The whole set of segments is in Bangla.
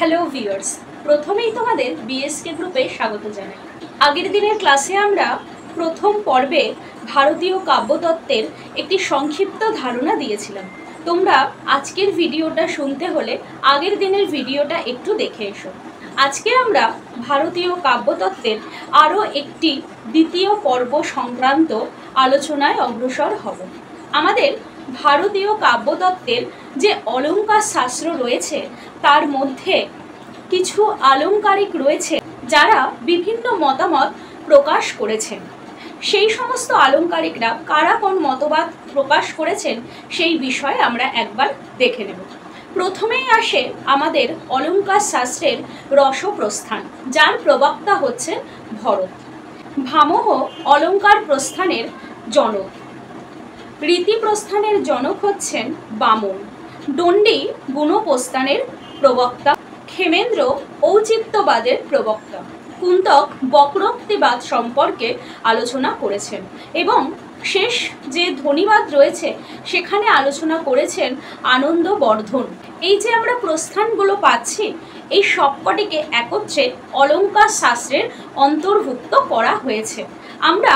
হ্যালো ভিউয়ার্স, প্রথমেই তোমাদের বিএসকে গ্রুপে স্বাগত জানাই। আগের দিনের ক্লাসে আমরা প্রথম পর্বে ভারতীয় কাব্যতত্ত্বের একটি সংক্ষিপ্ত ধারণা দিয়েছিলাম। তোমরা আজকের ভিডিওটা শুনতে হলে আগের দিনের ভিডিওটা একটু দেখে এসো। আজকে আমরা ভারতীয় কাব্যতত্ত্বের আরও একটি দ্বিতীয় পর্ব সংক্রান্ত আলোচনায় অগ্রসর হব। আমাদের ভারতীয় কাব্যতত্ত্বের যে অলঙ্কার শাস্ত্র রয়েছে তার মধ্যে কিছু আলংকারিক রয়েছে যারা বিভিন্ন মতামত প্রকাশ করেছেন। সেই সমস্ত আলংকারিকরা কারা কোন মতবাদ প্রকাশ করেছেন সেই বিষয়ে আমরা একবার দেখে নেব। প্রথমেই আসে আমাদের অলঙ্কার শাস্ত্রের রসপ্রস্থান, যার প্রবক্তা হচ্ছেন ভরত। ভামহ অলঙ্কার প্রস্থানের জনক, রীতিপ্রস্থানের জনক হচ্ছেন বামন, দণ্ডী গুণপ্রস্থানের প্রবক্তা, ক্ষেমেন্দ্র ঔচিত্যবাদের প্রবক্তা, কুন্তক বক্রোক্তিবাদ সম্পর্কে আলোচনা করেছেন এবং শেষ যে ধ্বনিবাদ রয়েছে সেখানে আলোচনা করেছেন আনন্দবর্ধন। এই যে আমরা প্রস্থানগুলো পাচ্ছি এই সবকটিকে একত্রে অলঙ্কার শাস্ত্রের অন্তর্ভুক্ত করা হয়েছে। আমরা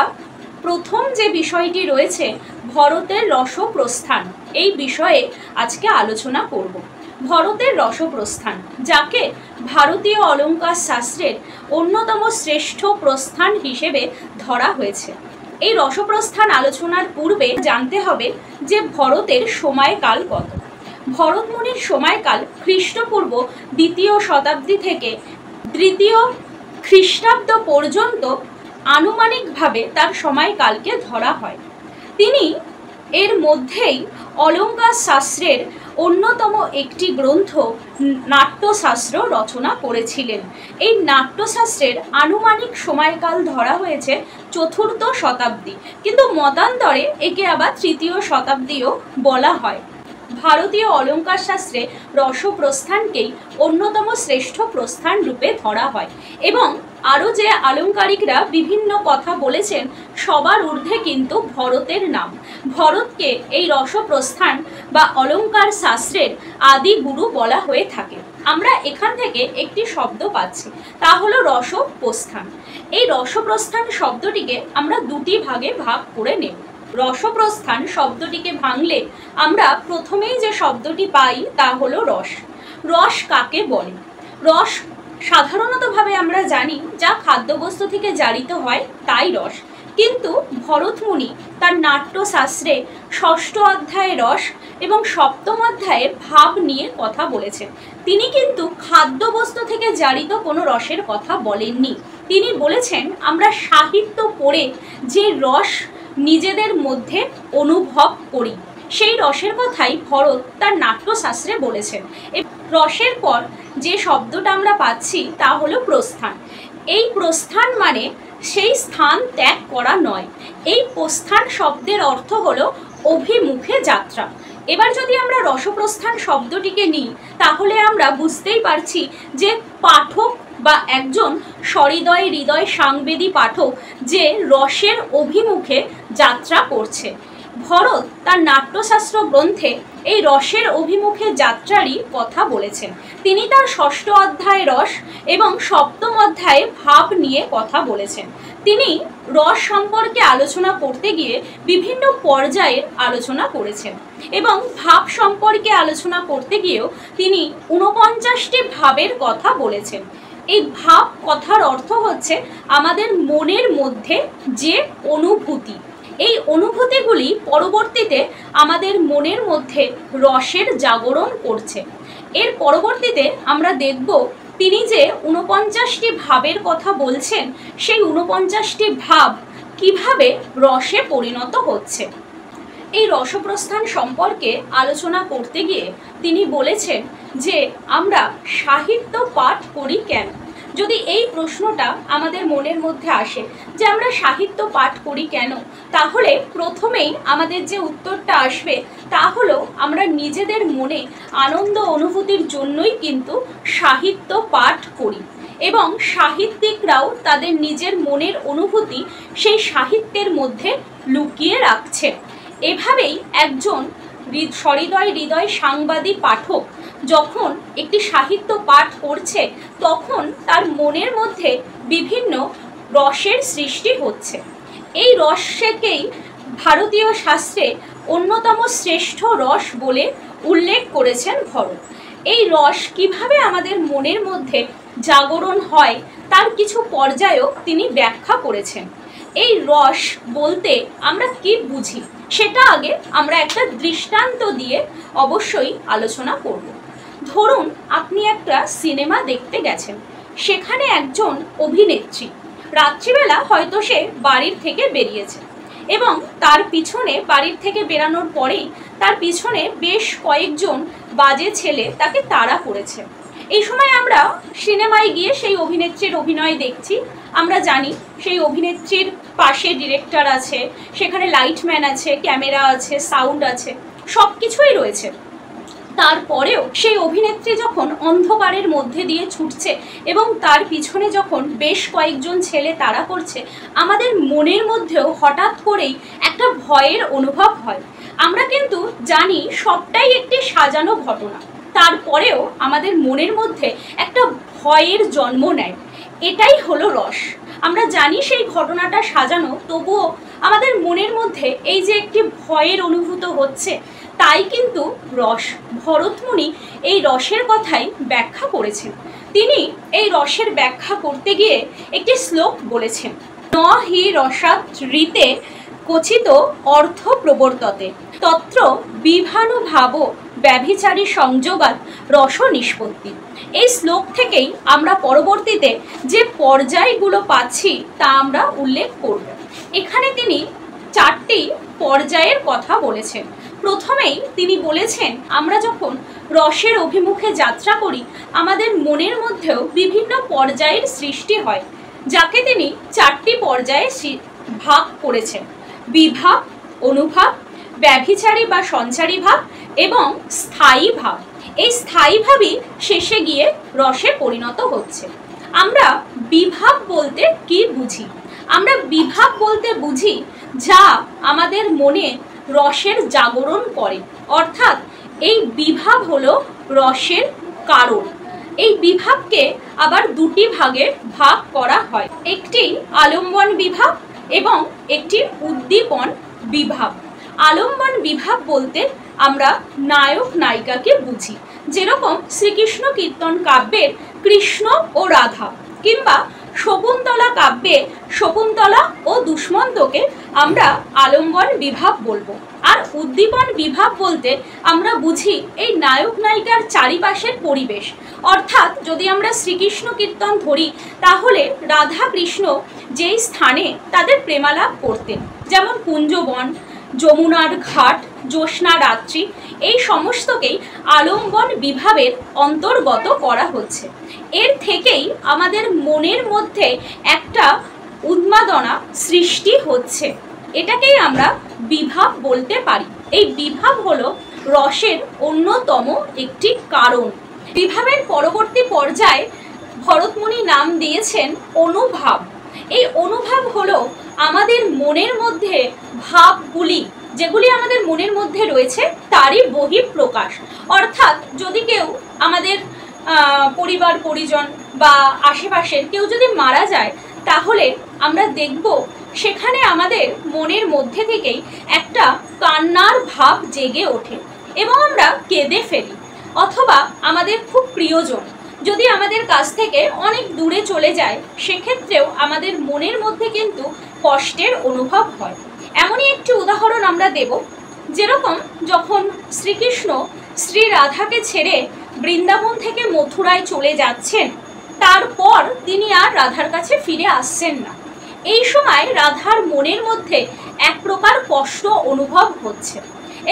প্রথম যে বিষয়টি রয়েছে ভরতের রসপ্রস্থান, এই বিষয়ে আজকে আলোচনা করব। ভরতের রসপ্রস্থান, যাকে ভারতীয় অলঙ্কার শাস্ত্রের অন্যতম শ্রেষ্ঠ প্রস্থান হিসেবে ধরা হয়েছে। এই রসপ্রস্থান আলোচনার পূর্বে জানতে হবে যে ভরতের সময়কাল কত। ভরত মুনির সময়কাল খ্রিস্টপূর্ব 2য় শতাব্দী থেকে 3য় খ্রিস্টাব্দ পর্যন্ত আনুমানিকভাবে তার সময়কালকে ধরা হয়। তিনি এর মধ্যেই অলঙ্কার শাস্ত্রের অন্যতম একটি গ্রন্থ নাট্যশাস্ত্র রচনা করেছিলেন। এই নাট্যশাস্ত্রের আনুমানিক সময়কাল ধরা হয়েছে 4র্থ শতাব্দী, কিন্তু মতান্তরে একে আবার 3য় শতাব্দীও বলা হয়। ভারতীয় অলঙ্কার শাস্ত্রে রসপ্রস্থানকেই অন্যতম শ্রেষ্ঠ প্রস্থান রূপে ধরা হয় এবং আরও যে আলংকারিকরা বিভিন্ন কথা বলেছেন সবার ঊর্ধ্বে কিন্তু ভরতের নাম। ভরতকে এই রসপ্রস্থান বা অলঙ্কার শাস্ত্রের আদি গুরু বলা হয়ে থাকে। আমরা এখান থেকে একটি শব্দ পাচ্ছি, তা হলো রসপ্রস্থান। এই রসপ্রস্থান শব্দটিকে আমরা দুটি ভাগে ভাগ করে নেব। রসপ্রস্থান শব্দটিকে ভাঙলে আমরা প্রথমেই যে শব্দটি পাই তা হলো রস। রস কাকে বলে? রস সাধারণতভাবে আমরা জানি যা খাদ্যবস্তু থেকে জারিত হয় তাই রস, কিন্তু ভরতমুনি তার নাট্যশাস্ত্রে 6ষ্ঠ অধ্যায়ে রস এবং 7ম অধ্যায়ে ভাব নিয়ে কথা বলেছেন। তিনি কিন্তু খাদ্যবস্তু থেকে জারিত কোনো রসের কথা বলেননি। তিনি বলেছেন আমরা সাহিত্য পড়ে যে রস নিজেদের মধ্যে অনুভব করি সেই রসের কথাই ভরত তার নাট্যশাস্ত্রে বলেছেন। রসের পর যে শব্দটা আমরা পাচ্ছি তা হলো প্রস্থান। এই প্রস্থান মানে সেই স্থান ত্যাগ করা নয়। এই প্রস্থান শব্দের অর্থ হলো অভিমুখে যাত্রা। এবার যদি আমরা রসপ্রস্থান শব্দটিকে নিই তাহলে আমরা বুঝতেই পারছি যে পাঠক বা একজন সহৃদয় হৃদয় সাংবেদী পাঠক যে রসের অভিমুখে যাত্রা করছে। ভরত তার নাট্যশাস্ত্র গ্রন্থে এই রসের অভিমুখে যাত্রারই কথা বলেছেন। তিনি তার 6ষ্ঠ অধ্যায়ে রস এবং 7ম অধ্যায়ে ভাব নিয়ে কথা বলেছেন। তিনি রস সম্পর্কে আলোচনা করতে গিয়ে বিভিন্ন পর্যায়ের আলোচনা করেছেন এবং ভাব সম্পর্কে আলোচনা করতে গিয়েও তিনি 49টি ভাবের কথা বলেছেন। এই ভাব কথার অর্থ হচ্ছে আমাদের মনের মধ্যে যে অনুভূতি, এই অনুভূতিগুলি পরবর্তীতে আমাদের মনের মধ্যে রসের জাগরণ করছে। এর পরবর্তীতে আমরা দেখব তিনি যে 49টি ভাবের কথা বলছেন সেই 49টি ভাব কিভাবে রসে পরিণত হচ্ছে। এই রসপ্রস্থান সম্পর্কে আলোচনা করতে গিয়ে তিনি বলেছেন যে আমরা সাহিত্য পাঠ করি কেন। যদি এই প্রশ্নটা আমাদের মনের মধ্যে আসে যে আমরা সাহিত্য পাঠ করি কেন, তাহলে প্রথমেই আমাদের যে উত্তরটা আসবে তা হলো আমরা নিজেদের মনে আনন্দ অনুভূতির জন্যই কিন্তু সাহিত্য পাঠ করি এবং সাহিত্যিকরাও তাদের নিজের মনের অনুভূতি সেই সাহিত্যের মধ্যে লুকিয়ে রাখছে। এভাবেই একজন সহৃদয় হৃদয় সাংবাদিক পাঠক যখন একটি সাহিত্য পাঠ করছে তখন তার মনের মধ্যে বিভিন্ন রসের সৃষ্টি হচ্ছে। এই রসকেই ভারতীয় শাস্ত্রে অন্যতম শ্রেষ্ঠ রস বলে উল্লেখ করেছেন ভরত। এই রস কিভাবে আমাদের মনের মধ্যে জাগরণ হয় তার কিছু পর্যায়ও তিনি ব্যাখ্যা করেছেন। এই রস বলতে আমরা কি বুঝি সেটা আগে আমরা একটা দৃষ্টান্ত দিয়ে অবশ্যই আলোচনা করব। ধরুন আপনি একটা সিনেমা দেখতে গেছেন, সেখানে একজন অভিনেত্রী রাত্রিবেলা হয়তো সে বাড়ির থেকে বেরিয়েছে এবং তার পিছনে বাড়ির থেকে বেরানোর পরেই তার পিছনে বেশ কয়েকজন বাজে ছেলে তাকে তাড়া করেছে। এই সময় আমরা সিনেমায় গিয়ে সেই অভিনেত্রীর অভিনয় দেখছি। আমরা জানি সেই অভিনেত্রীর পাশে ডিরেক্টর আছে, সেখানে লাইটম্যান আছে, ক্যামেরা আছে, সাউন্ড আছে, সব কিছুই রয়েছে। তারপরেও সেই অভিনেত্রী যখন অন্ধকারের মধ্যে দিয়ে ছুটছে এবং তার পিছনে যখন বেশ কয়েকজন ছেলে তাড়া করছে, আমাদের মনের মধ্যেও হঠাৎ করেই একটা ভয়ের অনুভব হয়। আমরা কিন্তু জানি সবটাই একটি সাজানো ঘটনা, তারপরেও আমাদের মনের মধ্যে একটা ভয়ের জন্ম নেয়। এটাই হলো রস। আমরা জানি সেই ঘটনাটা সাজানো, তবুও আমাদের মনের মধ্যে এই যে একটি ভয়ের অনুভূত হচ্ছে, তাই কিন্তু রস। ভরতমুনি এই রসের কথাই ব্যাখ্যা করেছেন। তিনি এই রসের ব্যাখ্যা করতে গিয়ে একটি শ্লোক বলেছেন, ন হি রসাৎ ঋতে কচিত অর্থ প্রবর্ততে তত্র বিভানুভাব ব্যভিচারী সংযোগাৎ রস নিষ্পত্তি। এই শ্লোক থেকেই আমরা পরবর্তীতে যে পর্যায়গুলো পাচ্ছি তা আমরা উল্লেখ করব। এখানে তিনি 4টি পর্যায়ের কথা বলেছেন। প্রথমেই তিনি বলেছেন, আমরা যখন রসের অভিমুখে যাত্রা করি আমাদের মনের মধ্যেও বিভিন্ন পর্যায়ের সৃষ্টি হয়, যাকে তিনি 4টি পর্যায়ে ভাগ করেছেন: বিভাব, অনুভাব, ব্যভিচারী বা সঞ্চারী ভাব এবং স্থায়ী ভাব। এই স্থায়ী ভাবই শেষে গিয়ে রসে পরিণত হচ্ছে। আমরা বিভাব বলতে কি বুঝি? আমরা বিভাব বলতে বুঝি যা আমাদের মনে রসের জাগরণ করে, অর্থাৎ এই বিভাব হলো রসের কারণ। এই বিভাবকে আবার 2টি ভাগে ভাগ করা হয়, একটি আলম্বন বিভাব এবং একটি উদ্দীপন বিভাব। আলম্বন বিভাব বলতে আমরা নায়ক নায়িকাকে বুঝি, যেরকম শ্রীকৃষ্ণ কীর্তন কাব্যের কৃষ্ণ ও রাধা, কিংবা শকুন্তলা কাব্যে শকুন্তলা ও দুষ্মন্তকে আমরা আলম্বন বিভাব বলবো। আর উদ্দীপন বিভাব বলতে আমরা বুঝি এই নায়ক নায়িকার চারিপাশের পরিবেশ, অর্থাৎ যদি আমরা শ্রীকৃষ্ণ কীর্তন ধরি তাহলে রাধা কৃষ্ণ যেই স্থানে তাদের প্রেমালাপ করতেন, যেমন কুঞ্জবন, যমুনার ঘাট, জ্যোৎস্না রাত্রি, এই সমস্তকেই আলম্বন বিভাবের অন্তর্গত করা হচ্ছে। এর থেকেই আমাদের মনের মধ্যে একটা উন্মাদনা সৃষ্টি হচ্ছে, এটাকেই আমরা বিভাব বলতে পারি। এই বিভাব হলো রসের অন্যতম একটি কারণ। বিভাবের পরবর্তী পর্যায়ে ভরতমুনি নাম দিয়েছেন অনুভাব। এই অনুভাব হলো আমাদের মনের মধ্যে ভাবগুলি, যেগুলি আমাদের মনের মধ্যে রয়েছে তারই বহিঃপ্রকাশ। অর্থাৎ যদি কেউ আমাদের পরিবার পরিজন বা আশেপাশের কেউ যদি মারা যায়, তাহলে আমরা দেখব সেখানে আমাদের মনের মধ্যে থেকেই একটা কান্নার ভাব জেগে ওঠে এবং আমরা কেঁদে ফেলি। অথবা আমাদের খুব প্রিয়জন যদি আমাদের কাছ থেকে অনেক দূরে চলে যায়, সেক্ষেত্রেও আমাদের মনের মধ্যে কিন্তু কষ্টের অনুভব হয়। এমনই একটি উদাহরণ আমরা দেব, যেরকম যখন শ্রীকৃষ্ণ শ্রী রাধাকে ছেড়ে বৃন্দাবন থেকে মথুরায় চলে যাচ্ছেন, তারপর তিনি আর রাধার কাছে ফিরে আসছেন না। এই সময় রাধার মনের মধ্যে এক প্রকার কষ্ট অনুভব হচ্ছে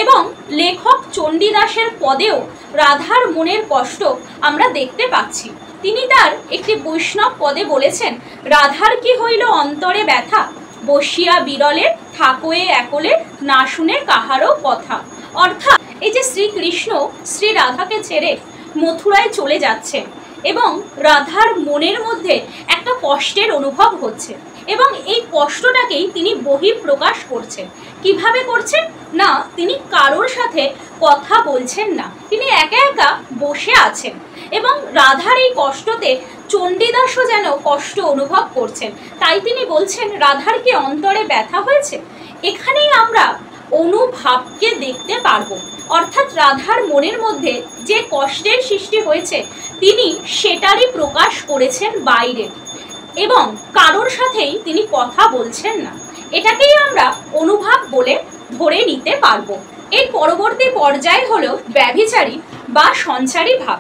এবং লেখক চণ্ডীদাসের পদেও রাধার মনের কষ্ট আমরা দেখতে পাচ্ছি। তিনি তার একটি বৈষ্ণব পদে বলেছেন, রাধার কি হইল অন্তরে ব্যথা, বসিয়া বিরলে থাকোয়ে একলে, না শুনে কাহারও কথা। অর্থাৎ এই যে শ্রীকৃষ্ণ শ্রী রাধাকে ছেড়ে মথুরায় চলে যাচ্ছে এবং রাধার মনের মধ্যে একটা কষ্টের অনুভব হচ্ছে, এবং এই কষ্টটাকেই তিনি বহিঃপ্রকাশ করছেন। কিভাবে করছেন না, তিনি কারোর সাথে কথা বলছেন না, তিনি একা একা বসে আছেন এবং রাধার এই কষ্টতে চণ্ডীদাসও যেন কষ্ট অনুভব করছেন। তাই তিনি বলছেন, রাধার কি অন্তরে ব্যথা হয়েছে? এখানেই আমরা অনুভাবকে দেখতে পারবো, অর্থাৎ রাধার মনের মধ্যে যে কষ্টের সৃষ্টি হয়েছে তিনি সেটারই প্রকাশ করেছেন বাইরে এবং কারোর সাথেই তিনি কথা বলছেন না। এটাকেই আমরা অনুভাব বলে ধরে নিতে পারবো। এর পরবর্তী পর্যায় হলো ব্যভিচারী বা সঞ্চারী ভাব।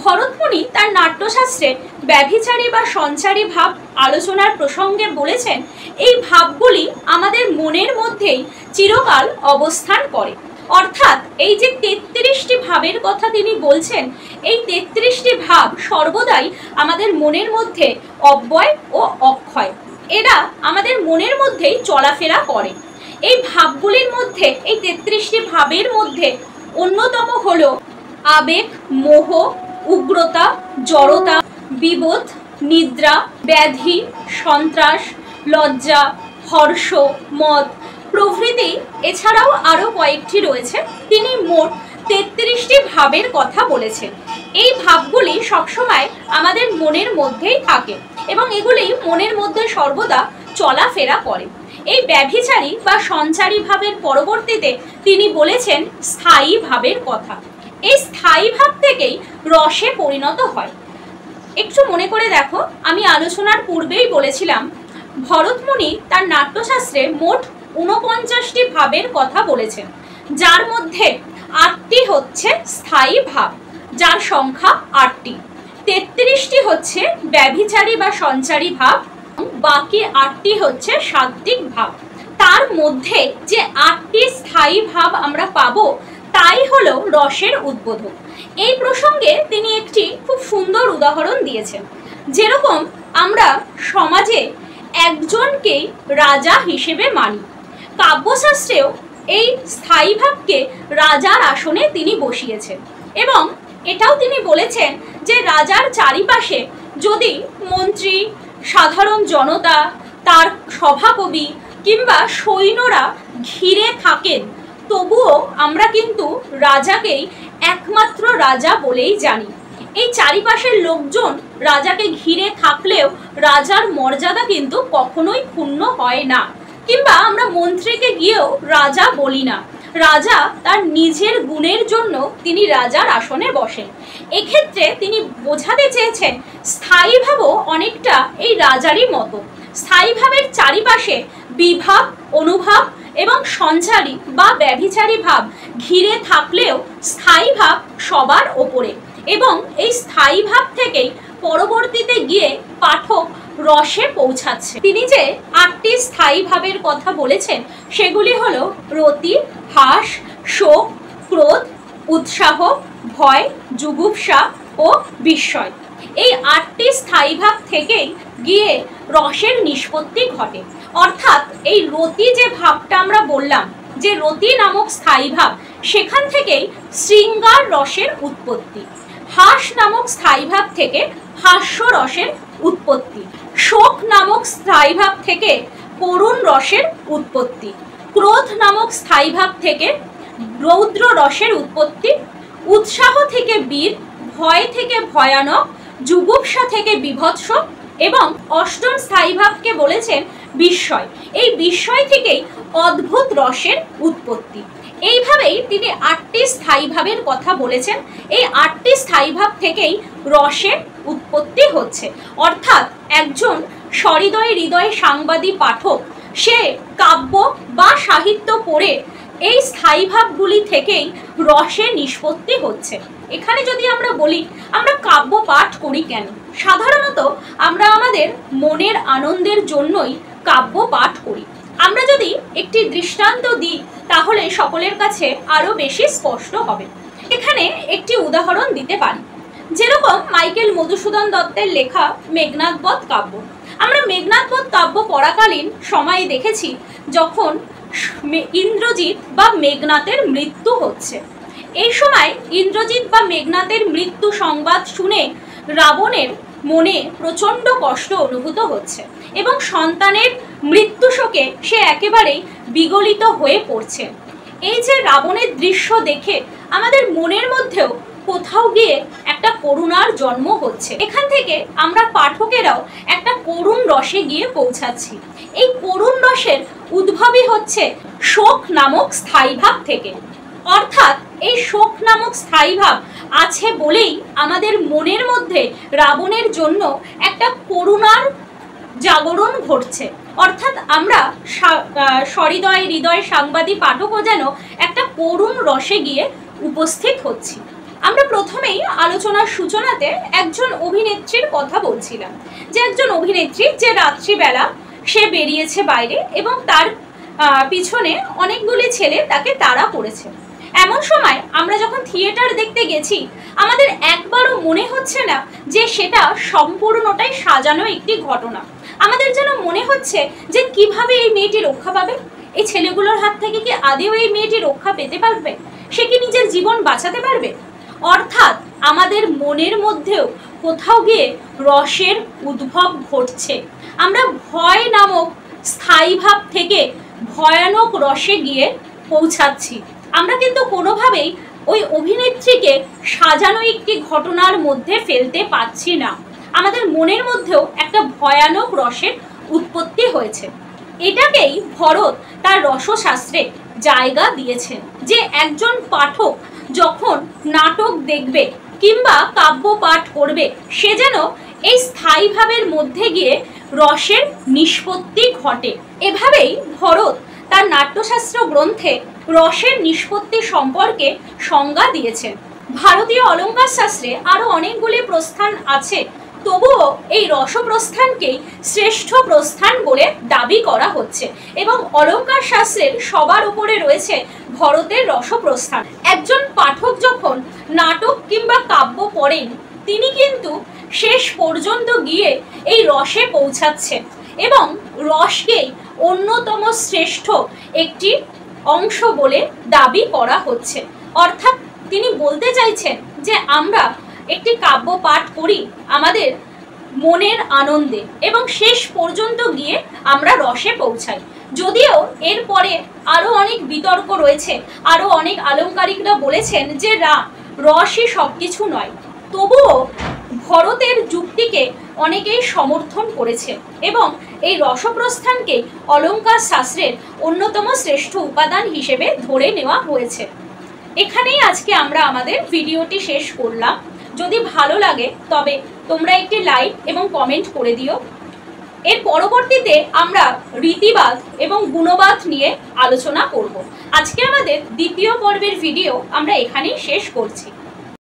ভরতমুনি তার নাট্যশাস্ত্রে ব্যভিচারী বা সঞ্চারী ভাব আলোচনার প্রসঙ্গে বলেছেন, এই ভাবগুলি আমাদের মনের মধ্যেই চিরকাল অবস্থান করে। অর্থাৎ এই যে ৩৩টি ভাবের কথা তিনি বলছেন, এই ৩৩টি ভাব সর্বদাই আমাদের মনের মধ্যে অব্যয় ও অক্ষয়, এরা আমাদের মনের মধ্যেই চলাফেরা করে। এই ভাবগুলির মধ্যে, এই ৩৩টি ভাবের মধ্যে অন্যতম হলো আবেগ, মোহ, উগ্রতা, জড়তা, বিবোধ, নিদ্রা, ব্যাধি, সন্ত্রাস, লজ্জা, হর্ষ, মদ প্রভৃতি। এছাড়াও আরও কয়েকটি রয়েছে। তিনি মোট ৩৩টি ভাবের কথা বলেছেন। এই ভাবগুলি সবসময় আমাদের মনের মধ্যেই থাকে এবং এগুলি মনের মধ্যে সর্বদা চলাফেরা করে। এই ব্যভিচারী বা সঞ্চারী ভাবের পরবর্তীতে তিনি বলেছেন স্থায়ী ভাবের কথা। এই স্থায়ী ভাব থেকেই রসে পরিণত হয়। একটু মনে করে দেখো, আমি আলোচনার পূর্বেই বলেছিলাম ভরতমুনি তার নাট্যশাস্ত্রে মোট ৪৯টি ভাবের কথা বলেছেন, যার মধ্যে ৮টি হচ্ছে স্থায়ী ভাব, যার সংখ্যা ৮টি। ৩৩টি হচ্ছে ব্যভিচারী বা সঞ্চারী ভাব, বাকি ৮টি হচ্ছে সাত্ত্বিক ভাব। তার মধ্যে যে ৮টি স্থায়ী ভাব আমরা পাবো তাই হলো রসের উদ্বোধক। এই প্রসঙ্গে তিনি একটি খুব সুন্দর উদাহরণ দিয়েছেন। যেরকম আমরা সমাজে একজনকেই রাজা হিসেবে মানি, কাব্যশাস্ত্রেও এই স্থায়ী ভাবকে রাজার আসনে তিনি বসিয়েছেন এবং এটাও তিনি বলেছেন যে রাজার চারিপাশে যদি মন্ত্রী, সাধারণ জনতা, তার সভাকবি কিংবা সৈন্যরা ঘিরে থাকেন, তবুও আমরা কিন্তু রাজাকেই একমাত্র রাজা বলেই জানি। এই চারিপাশের লোকজন রাজাকে ঘিরে থাকলেও রাজার মর্যাদা কিন্তু কখনোই ক্ষুণ্ণ হয় না, কিংবা আমরা মন্ত্রীকে গিয়েও রাজা বলি না। রাজা তার নিজের গুণের জন্য তিনি রাজার আসনে বসেন। এক্ষেত্রে তিনি বোঝাতে চেয়েছেন স্থায়ী ভাবও অনেকটা এই রাজারই মতো। স্থায়ী ভাবের চারিপাশে বিভাব, অনুভাব এবং সঞ্চারী বা ব্যভিচারী ভাব ঘিরে থাকলেও স্থায়ী ভাব সবার ওপরে এবং এই স্থায়ী ভাব থেকেই পরবর্তীতে গিয়ে পাঠক রসে পৌঁছাচ্ছে। তিনি যে ৮টি স্থায়ী ভাবের কথা বলেছেন সেগুলি হলো রতি, হাস, শোক, ক্রোধ, উৎসাহ, ভয়, জুগুপ্সা ও বিস্ময়। এই ৮টি স্থায়ী ভাব থেকেই গিয়ে রসের নিষ্পত্তি ঘটে। অর্থাৎ এই রতি যে ভাবটা আমরা বললাম, যে রতি নামক স্থায়ী ভাব, সেখান থেকেই শৃঙ্গার রসের উৎপত্তি। হাস নামক স্থায়ী ভাব থেকে হাস্য রসের উৎপত্তি। শোক নামক স্থায়ী ভাব থেকে করুণ রসের উৎপত্তি। ক্রোধ নামক স্থায়ী ভাব থেকে রৌদ্র রসের উৎপত্তি। উৎসাহ থেকে বীর, ভয় থেকে ভয়ানক, জুগুপ্সা থেকে বীভৎস এবং অষ্টম স্থায়ী ভাবকে বলেছেন বিস্ময়। এই বিস্ময় থেকেই অদ্ভুত রসের উৎপত্তি। এইভাবেই তিনি ৮টি স্থায়ী ভাবের কথা বলেছেন। এই ৮টি স্থায়ী ভাব থেকেই রসের উৎপত্তি হচ্ছে। অর্থাৎ একজন সহৃদয় হৃদয় সাংবাদিক পাঠক সে কাব্য বা সাহিত্য পড়ে এই স্থায়ী ভাবগুলি থেকেই রসের নিষ্পত্তি হচ্ছে। এখানে যদি আমরা বলি আমরা কাব্য পাঠ করি কেন, সাধারণত আমরা আমাদের মনের আনন্দের জন্যই কাব্য পাঠ করি। আমরা যদি একটি দৃষ্টান্ত দিই তাহলে সকলের কাছে আরও বেশি স্পষ্ট হবে। এখানে একটি উদাহরণ দিতে পারি। যেরকম মাইকেল মধুসূদন দত্তের লেখা মেঘনাদ বধ কাব্য। আমরা মেঘনাদ বধ কাব্য পড়াকালীন সময়ে দেখেছি যখন ইন্দ্রজিৎ বা মেঘনাদের মৃত্যু হচ্ছে। এই সময় ইন্দ্রজিৎ বা মেঘনাদের মৃত্যু সংবাদ শুনে রাবণের মনে প্রচণ্ড কষ্ট অনুভূত হচ্ছে এবং সন্তানের মৃত্যু শোকে সে একেবারেই বিগলিত হয়ে পড়ছে। এই যে রাবণের দৃশ্য দেখে আমাদের মনের মধ্যেও কোথাও গিয়ে একটা করুণার জন্ম হচ্ছে। এখান থেকে আমরা পাঠকেরাও একটা করুণ রসে গিয়ে পৌঁছাচ্ছি। এই করুণ রসের উদ্ভবই হচ্ছে শোক নামক স্থায়ী ভাব থেকে। অর্থাৎ এই শোক নামক স্থায়ী ভাব আছে বলেই আমাদের মনের মধ্যে রাবণের জন্য একটা করুণার জাগরণ ঘটছে। অর্থাৎ আমরা সহৃদয় হৃদয় সাংবাদী পাঠকও যেন একটা করুণ রসে গিয়ে উপস্থিত হচ্ছি। আমরা প্রথমেই আলোচনার সূচনাতে একজন অভিনেত্রীর কথা বলছিলাম, যে একজন অভিনেত্রী যে রাত্রিবেলা সে বেরিয়েছে বাইরে এবং তার পিছনে অনেকগুলি ছেলে তাকে তাড়া করেছে। এমন সময় আমরা যখন থিয়েটার দেখতে গেছি আমাদের একবারও মনে হচ্ছে না যে সেটা সম্পূর্ণটাই সাজানো একটি ঘটনা। আমাদের যেন মনে হচ্ছে যে কিভাবে এই মেয়েটি রক্ষা পাবে, এই ছেলেগুলোর হাত থেকে কি আদেও এই মেয়েটি রক্ষা পেতে পারবে, সে কি নিজের জীবন বাঁচাতে পারবে। অর্থাৎ আমাদের মনের মধ্যেও কোথাও গিয়ে রসের উদ্ভব ঘটছে। আমরা ভয় নামক স্থায়ী ভাব থেকে ভয়ানক রসে গিয়ে পৌঁছাচ্ছি। আমরা কিন্তু কোনোভাবেই ওই অভিনেত্রীকে সাজানো একটি ঘটনার মধ্যে ফেলতে পারছি না। আমাদের মনের মধ্যেও একটা ভয়ানক রসের উৎপত্তি হয়েছে। এটাকেই ভরত তার রসশাস্ত্রে জায়গা দিয়েছেন, যে একজন পাঠক যখন নাটক দেখবে কিংবা কাব্য পাঠ করবে সে যেন এই স্থায়ী ভাবের মধ্যে গিয়ে রসের নিষ্পত্তি ঘটে। এভাবেই ভরত তার নাট্যশাস্ত্র গ্রন্থে রসের নিষ্পত্তি সম্পর্কে সংজ্ঞা দিয়েছেন। ভারতীয় অলঙ্কার শাস্ত্রে আরো অনেকগুলি প্রস্থান আছে, তবুও এই রসপ্রস্থানকেই শ্রেষ্ঠ প্রস্থান বলে দাবি করা হচ্ছে এবং অলঙ্কার শাস্ত্রের সবার উপরে রয়েছে ভরতের রসপ্রস্থান। একজন পাঠক যখন নাটক কিংবা কাব্য পড়েন তিনি কিন্তু শেষ পর্যন্ত গিয়ে এই রসে পৌঁছাচ্ছেন এবং রসকেই অন্যতম শ্রেষ্ঠ একটি অংশ বলে দাবি করা হচ্ছে। অর্থাৎ তিনি বলতে চাইছেন যে আমরা একটি কাব্য পাঠ করি আমাদের মনের আনন্দে এবং শেষ পর্যন্ত গিয়ে আমরা রসে পৌঁছাই। যদিও এরপরে আরো অনেক বিতর্ক রয়েছে, আরো অনেক আলংকারিকরা বলেছেন যে রসই সবকিছু নয়, তবুও ভরতের যুক্তিকে অনেকেই সমর্থন করেছে এবং এই রসপ্রস্থানকে অলঙ্কার শাস্ত্রের অন্যতম শ্রেষ্ঠ উপাদান হিসেবে ধরে নেওয়া হয়েছে। এখানেই আজকে আমরা আমাদের ভিডিওটি শেষ করলাম। যদি ভালো লাগে তবে তোমরা একটি লাইক এবং কমেন্ট করে দিও। এর পরবর্তীতে আমরা রীতিবাদ এবং গুণবাদ নিয়ে আলোচনা করব। আজকে আমাদের দ্বিতীয় পর্বের ভিডিও আমরা এখানেই শেষ করছি।